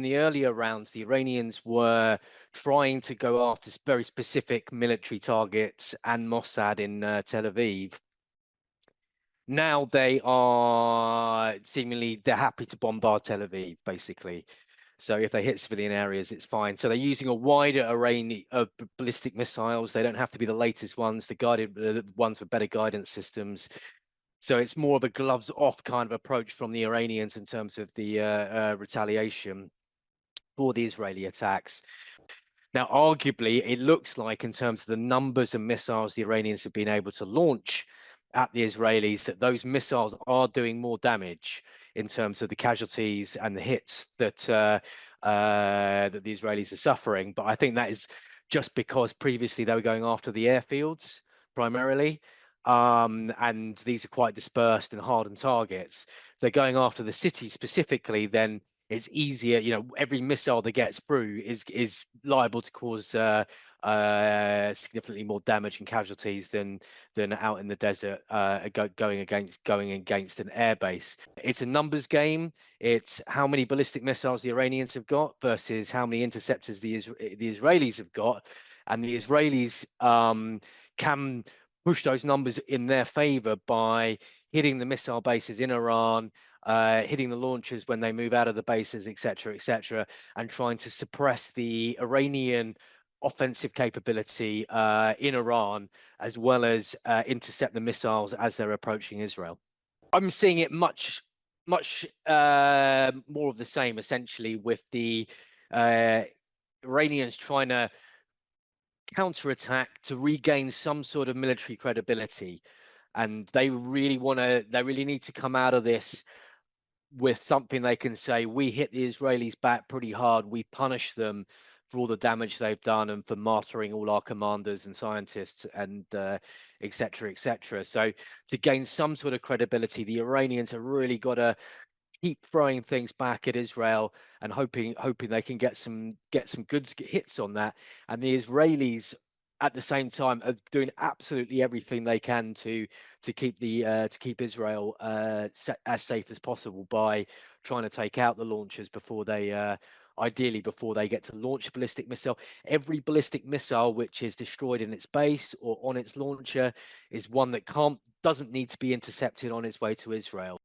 the earlier rounds, the Iranians were trying to go after very specific military targets and Mossad in Tel Aviv. Now they're happy to bombard Tel Aviv, basically. So if they hit civilian areas, it's fine. So they're using a wider array of ballistic missiles. They don't have to be the latest ones, the ones with better guidance systems. So it's more of a gloves off kind of approach from the Iranians in terms of the retaliation for the Israeli attacks. Now, arguably, it looks like in terms of the numbers of missiles the Iranians have been able to launch at the Israelis, that those missiles are doing more damage in terms of the casualties and the hits that that the Israelis are suffering. But I think that is just because previously they were going after the airfields primarily, and these are quite dispersed and hardened targets. If they're going after the city specifically, then it's easier. Every missile that gets through is liable to cause significantly more damage and casualties than out in the desert going against an airbase. It's a numbers game. It's how many ballistic missiles the Iranians have got versus how many interceptors the Israelis have got, and the Israelis can push those numbers in their favor by hitting the missile bases in Iran, hitting the launchers when they move out of the bases, etc., and trying to suppress the Iranian offensive capability in Iran, as well as intercept the missiles as they're approaching Israel. I'm seeing it much more of the same, essentially, with the Iranians trying to counterattack to regain some sort of military credibility, and they really need to come out of this with something they can say: we hit the Israelis back pretty hard, we punish them for all the damage they've done and for martyring all our commanders and scientists, and etc. So to gain some sort of credibility, the Iranians have really got to keep throwing things back at Israel and hoping they can get some good hits on that. And the Israelis at the same time are doing absolutely everything they can to keep Israel as safe as possible by trying to take out the launchers before they ideally before they get to launch a ballistic missile. Every ballistic missile which is destroyed in its base or on its launcher is one that doesn't need to be intercepted on its way to Israel.